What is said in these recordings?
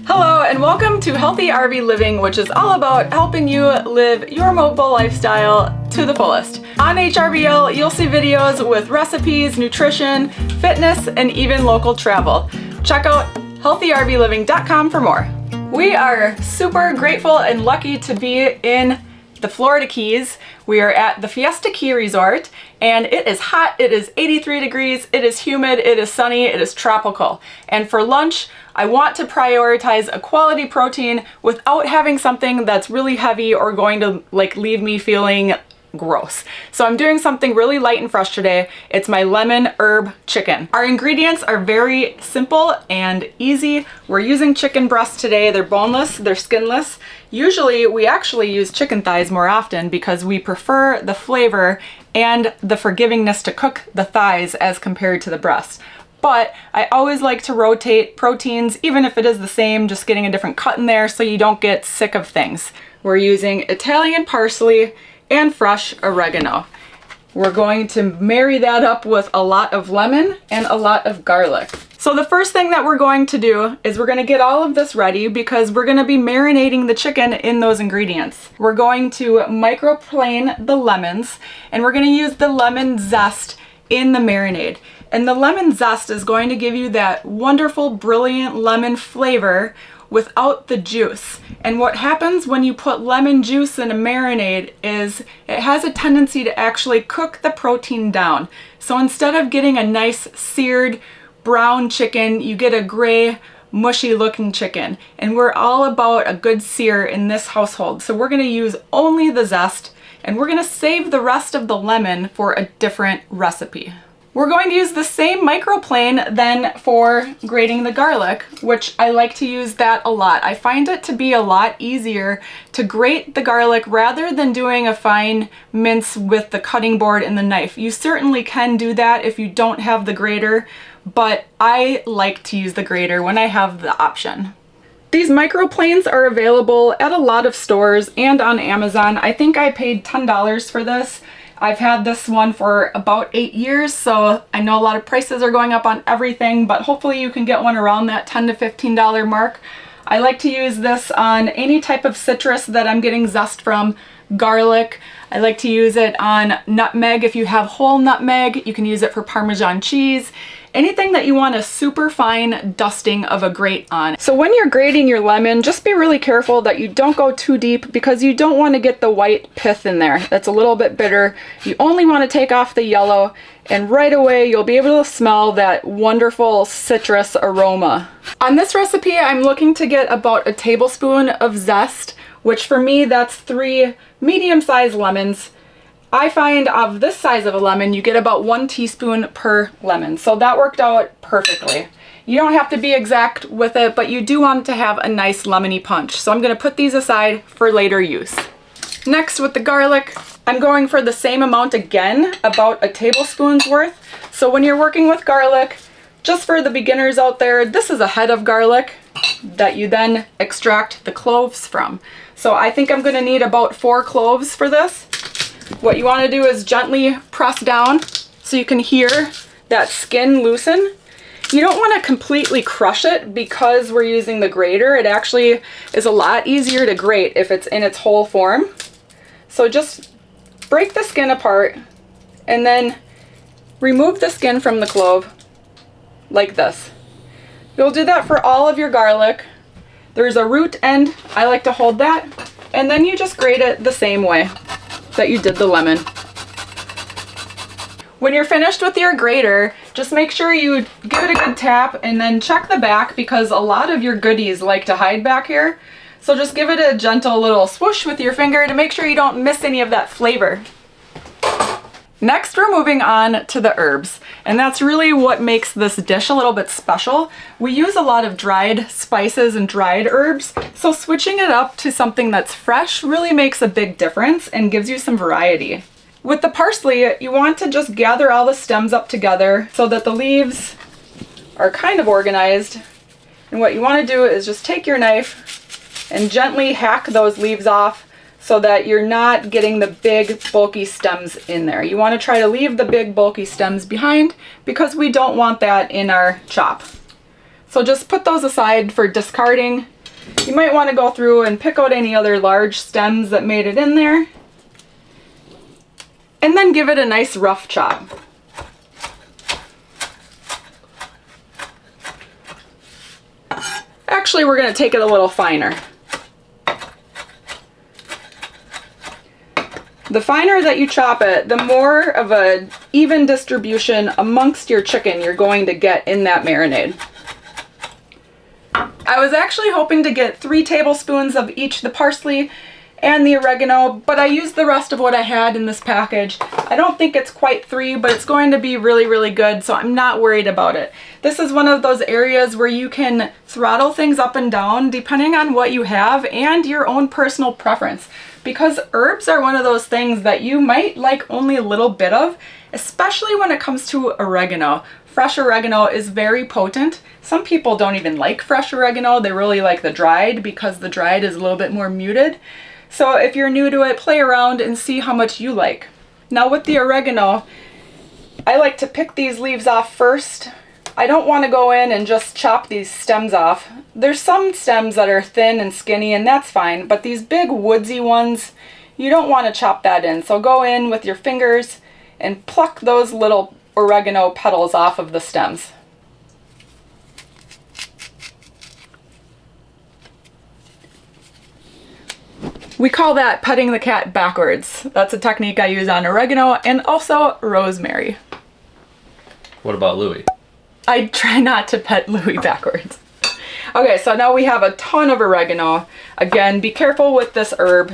Hello and welcome to Healthy RV Living, which is all about helping you live your mobile lifestyle to the fullest. On HRVL, you'll see videos with recipes, nutrition, fitness, and even local travel. Check out healthyrvliving.com for more. We are super grateful and lucky to be in the Florida Keys. We are at the Fiesta Key Resort and it is hot, it is 83 degrees, it is humid, it is sunny, it is tropical. And for lunch, I want to prioritize a quality protein without having something that's really heavy or going to leave me feeling gross. So I'm doing something really light and fresh today. It's my lemon herb chicken. Our ingredients are very simple and easy. We're using chicken breasts today. They're boneless, they're skinless. Usually we actually use chicken thighs more often because we prefer the flavor and the forgivingness to cook the thighs as compared to the breasts. But I always like to rotate proteins, even if it is the same, just getting a different cut in there so you don't get sick of things. We're using Italian parsley and fresh oregano. We're going to marry that up with a lot of lemon and a lot of garlic. So the first thing that we're going to do is we're going to get all of this ready because we're going to be marinating the chicken in those ingredients. We're going to microplane the lemons and we're going to use the lemon zest in the marinade. And the lemon zest is going to give you that wonderful, brilliant lemon flavor without the juice. And what happens when you put lemon juice in a marinade is it has a tendency to actually cook the protein down. So instead of getting a nice seared brown chicken, you get a gray, mushy looking chicken. And we're all about a good sear in this household. So we're gonna use only the zest and we're gonna save the rest of the lemon for a different recipe. We're going to use the same microplane then for grating the garlic, which I like to use that a lot. I find it to be a lot easier to grate the garlic rather than doing a fine mince with the cutting board and the knife. You certainly can do that if you don't have the grater, but I like to use the grater when I have the option. These microplanes are available at a lot of stores and on Amazon. I think I paid $10 for this. I've had this one for about 8 years, so I know a lot of prices are going up on everything, but hopefully you can get one around that $10 to $15 mark. I like to use this on any type of citrus that I'm getting zest from, garlic. I like to use it on nutmeg. If you have whole nutmeg, you can use it for Parmesan cheese. Anything that you want a super fine dusting of a grate on. So when you're grating your lemon, just be really careful that you don't go too deep because you don't want to get the white pith in there. That's a little bit bitter. You only want to take off the yellow and right away you'll be able to smell that wonderful citrus aroma. On this recipe, I'm looking to get about a tablespoon of zest, which for me that's 3 medium-sized lemons. I find of this size of a lemon, you get about 1 teaspoon per lemon. So that worked out perfectly. You don't have to be exact with it, but you do want it to have a nice lemony punch. So I'm gonna put these aside for later use. Next with the garlic, I'm going for the same amount again, about a tablespoon's worth. So when you're working with garlic, just for the beginners out there, this is a head of garlic that you then extract the cloves from. So I think I'm gonna need about 4 cloves for this. What you want to do is gently press down so you can hear that skin loosen. You don't want to completely crush it because we're using the grater. It actually is a lot easier to grate if it's in its whole form. So just break the skin apart and then remove the skin from the clove like this. You'll do that for all of your garlic. There's a root end. I like to hold that. And then you just grate it the same way that you did the lemon. When you're finished with your grater, just make sure you give it a good tap and then check the back because a lot of your goodies like to hide back here. So just give it a gentle little swoosh with your finger to make sure you don't miss any of that flavor. Next, we're moving on to the herbs, and that's really what makes this dish a little bit special. We use a lot of dried spices and dried herbs, so switching it up to something that's fresh really makes a big difference and gives you some variety. With the parsley, you want to just gather all the stems up together so that the leaves are kind of organized. And what you want to do is just take your knife and gently hack those leaves off so that you're not getting the big bulky stems in there. You want to try to leave the big bulky stems behind because we don't want that in our chop. So just put those aside for discarding. You might want to go through and pick out any other large stems that made it in there. And then give it a nice rough chop. Actually, we're going to take it a little finer. The finer that you chop it, the more of an even distribution amongst your chicken you're going to get in that marinade. I was actually hoping to get 3 tablespoons of each the parsley and the oregano, but I used the rest of what I had in this package. I don't think it's quite 3, but it's going to be really, really good, so I'm not worried about it. This is one of those areas where you can throttle things up and down depending on what you have and your own personal preference. Because herbs are one of those things that you might like only a little bit of, especially when it comes to oregano. Fresh oregano is very potent. Some people don't even like fresh oregano. They really like the dried because the dried is a little bit more muted. So if you're new to it, play around and see how much you like. Now with the oregano, I like to pick these leaves off first. I don't want to go in and just chop these stems off. There's some stems that are thin and skinny, and that's fine, but these big woodsy ones, you don't want to chop that in. So go in with your fingers and pluck those little oregano petals off of the stems. We call that petting the cat backwards. That's a technique I use on oregano and also rosemary. What about Louis? I try not to pet Louis backwards. Okay, so now we have a ton of oregano. Again, be careful with this herb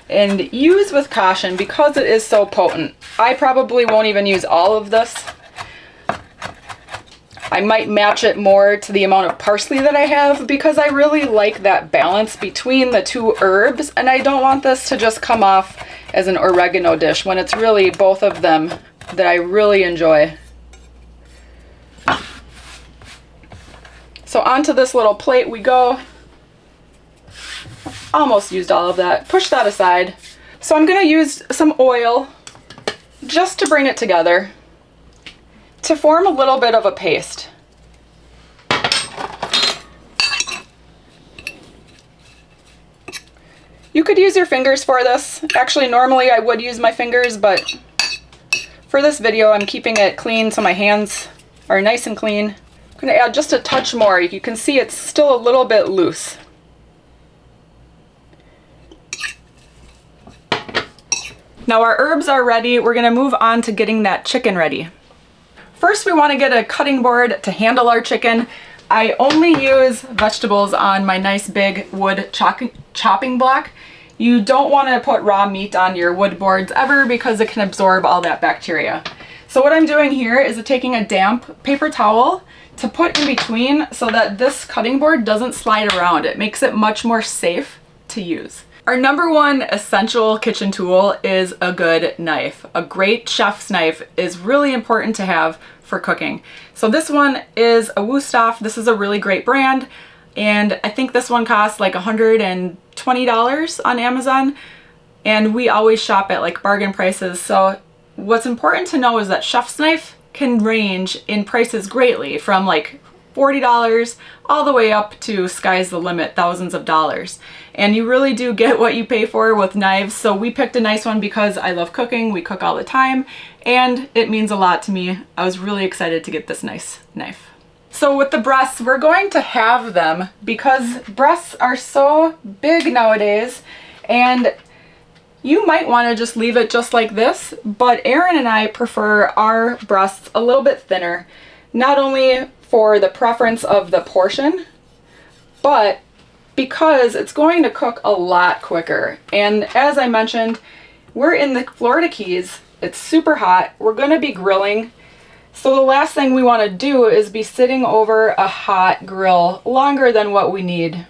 and use with caution because it is so potent. I probably won't even use all of this. I might match it more to the amount of parsley that I have because I really like that balance between the 2 herbs, and I don't want this to just come off as an oregano dish when it's really both of them that I really enjoy. So onto this little plate we go. Almost used all of that. Push that aside. So I'm going to use some oil just to bring it together, to form a little bit of a paste. You could use your fingers for this. Actually, normally I would use my fingers, but for this video I'm keeping it clean so my hands are nice and clean. I'm going to add just a touch more. You can see it's still a little bit loose. Now our herbs are ready. We're going to move on to getting that chicken ready. First, we want to get a cutting board to handle our chicken. I only use vegetables on my nice big wood chopping block. You don't want to put raw meat on your wood boards ever because it can absorb all that bacteria. So what I'm doing here is taking a damp paper towel to put in between so that this cutting board doesn't slide around. It makes it much more safe to use. Our number 1 essential kitchen tool is a good knife. A great chef's knife is really important to have for cooking. So this one is a Wusthof. This is a really great brand, and I think this one costs like $120 on Amazon, and we always shop at like bargain prices. So what's important to know is that chef's knife can range in prices greatly from like $40 all the way up to sky's the limit, thousands of dollars. And you really do get what you pay for with knives. So we picked a nice one because I love cooking. We cook all the time and it means a lot to me. I was really excited to get this nice knife. So with the breasts, we're going to halve them because breasts are so big nowadays, and you might want to just leave it just like this, but Aaron and I prefer our breasts a little bit thinner, not only for the preference of the portion, but because it's going to cook a lot quicker. And as I mentioned, we're in the Florida Keys. It's super hot. We're going to be grilling. So the last thing we want to do is be sitting over a hot grill longer than what we need.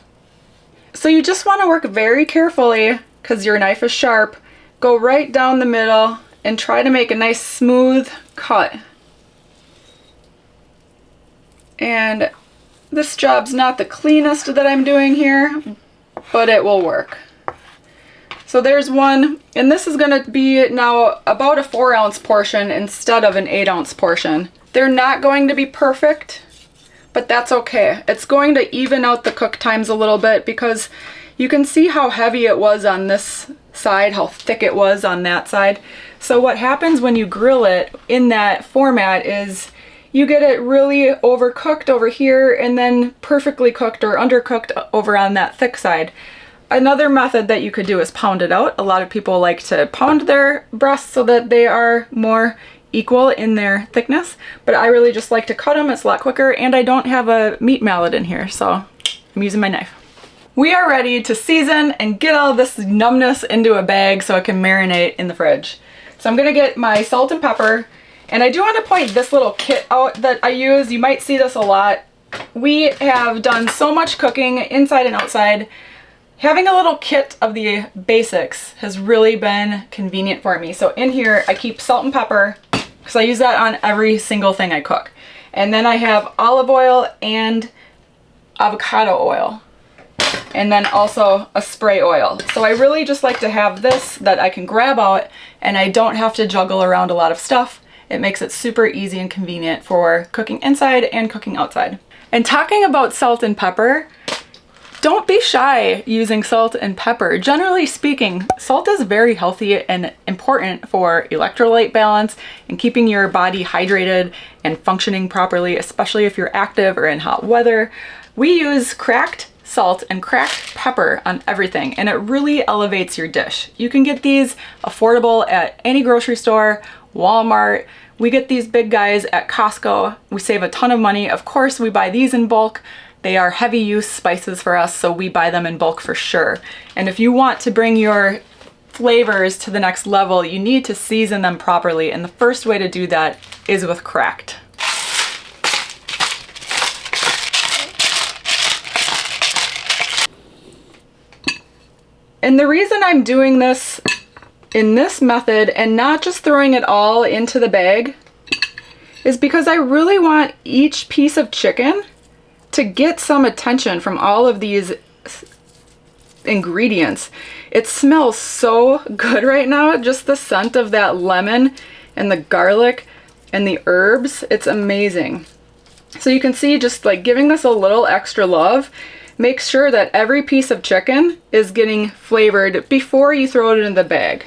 So you just want to work very carefully because your knife is sharp. Go right down the middle and try to make a nice smooth cut. And this job's not the cleanest that I'm doing here, but it will work. So there's one, and this is going to be now about a 4-ounce portion instead of an 8-ounce portion. They're not going to be perfect, but that's okay. It's going to even out the cook times a little bit because you can see how heavy it was on this side, how thick it was on that side. So what happens when you grill it in that format is you get it really overcooked over here and then perfectly cooked or undercooked over on that thick side. Another method that you could do is pound it out. A lot of people like to pound their breasts so that they are more equal in their thickness, but I really just like to cut them. It's a lot quicker, and I don't have a meat mallet in here, so I'm using my knife. We are ready to season and get all this numbness into a bag so it can marinate in the fridge. So I'm gonna get my salt and pepper, and I do want to point this little kit out that I use. You might see this a lot. We have done so much cooking inside and outside. Having a little kit of the basics has really been convenient for me. So in here I keep salt and pepper because I use that on every single thing I cook. And then I have olive oil and avocado oil. And then also a spray oil. So I really just like to have this that I can grab out and I don't have to juggle around a lot of stuff. It makes it super easy and convenient for cooking inside and cooking outside. And talking about salt and pepper, don't be shy using salt and pepper. Generally speaking, salt is very healthy and important for electrolyte balance and keeping your body hydrated and functioning properly, especially if you're active or in hot weather. We use cracked salt and cracked pepper on everything, and it really elevates your dish. You can get these affordable at any grocery store, Walmart. We get these big guys at Costco. We save a ton of money. Of course, we buy these in bulk. They are heavy use spices for us, so we buy them in bulk for sure. And if you want to bring your flavors to the next level, you need to season them properly, and the first way to do that is with cracked. And the reason I'm doing this in this method and not just throwing it all into the bag is because I really want each piece of chicken to get some attention from all of these ingredients. It smells so good right now, just the scent of that lemon and the garlic and the herbs. It's amazing. So you can see just like giving this a little extra love. Make sure that every piece of chicken is getting flavored before you throw it in the bag.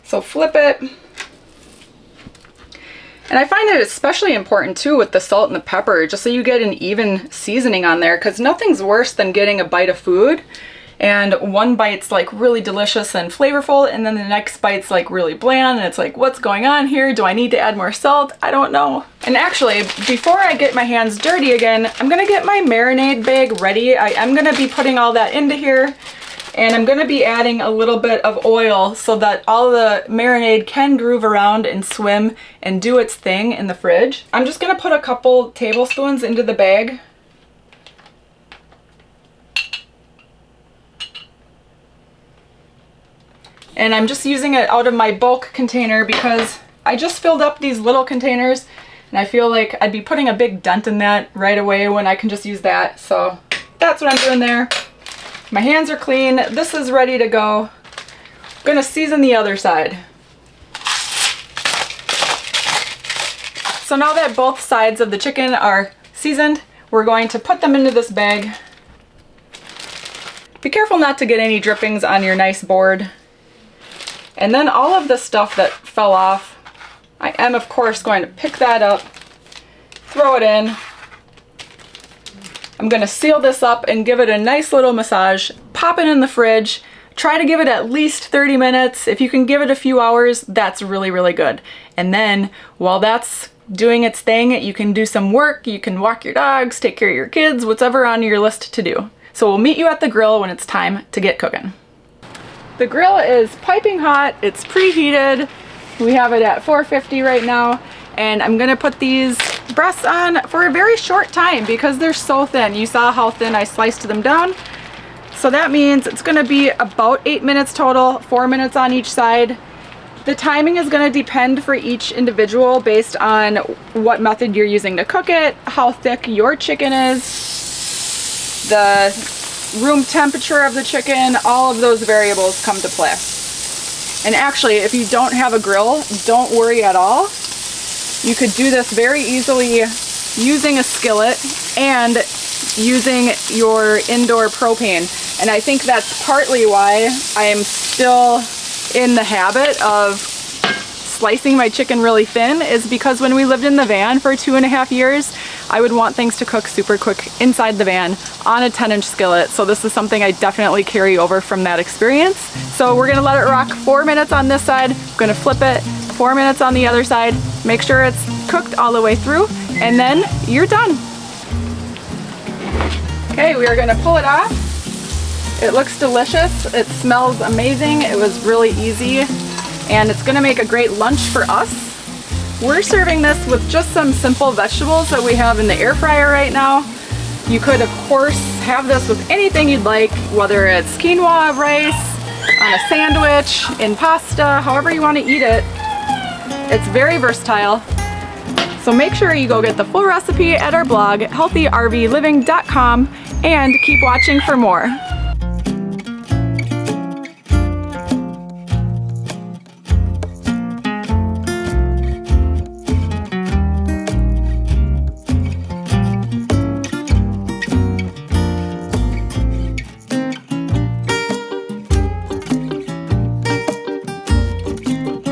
So flip it. And I find it especially important too with the salt and the pepper, just so you get an even seasoning on there, because nothing's worse than getting a bite of food and one bite's like really delicious and flavorful, and then the next bite's like really bland, and it's like, what's going on here? Do I need to add more salt? I don't know. And actually, before I get my hands dirty again, I'm gonna get my marinade bag ready. I'm gonna be putting all that into here, and I'm gonna be adding a little bit of oil so that all the marinade can groove around and swim and do its thing in the fridge. I'm just gonna put a couple tablespoons into the bag. And I'm just using it out of my bulk container because I just filled up these little containers and I feel like I'd be putting a big dent in that right away when I can just use that. So that's what I'm doing there. My hands are clean. This is ready to go. I'm gonna season the other side. So now that both sides of the chicken are seasoned, we're going to put them into this bag. Be careful not to get any drippings on your nice board. And then all of the stuff that fell off, I am of course going to pick that up, throw it in. I'm gonna seal this up and give it a nice little massage, pop it in the fridge, try to give it at least 30 minutes. If you can give it a few hours, that's really, really good. And then while that's doing its thing, you can do some work, you can walk your dogs, take care of your kids, whatever on your list to do. So we'll meet you at the grill when it's time to get cooking. The grill is piping hot, it's preheated. We have it at 450 right now, and I'm gonna put these breasts on for a very short time because they're so thin. You saw how thin I sliced them down. So that means it's gonna be about 8 minutes total, 4 minutes on each side. The timing is gonna depend for each individual based on what method you're using to cook it, how thick your chicken is, the room temperature of the chicken, all of those variables come to play. And actually, if you don't have a grill, don't worry at all. You could do this very easily using a skillet and using your indoor propane. And I think that's partly why I am still in the habit of slicing my chicken really thin, is because when we lived in the van for 2.5 years, I would want things to cook super quick inside the van on a 10-inch skillet. So this is something I definitely carry over from that experience. So we're gonna let it rock 4 minutes on this side. I'm gonna flip it 4 minutes on the other side. Make sure it's cooked all the way through, and then you're done. Okay, we are gonna pull it off. It looks delicious. It smells amazing. It was really easy, and it's gonna make a great lunch for us. We're serving this with just some simple vegetables that we have in the air fryer right now. You could, of course, have this with anything you'd like, whether it's quinoa rice, on a sandwich, in pasta, however you want to eat it. It's very versatile. So make sure you go get the full recipe at our blog, healthyrvliving.com, and keep watching for more.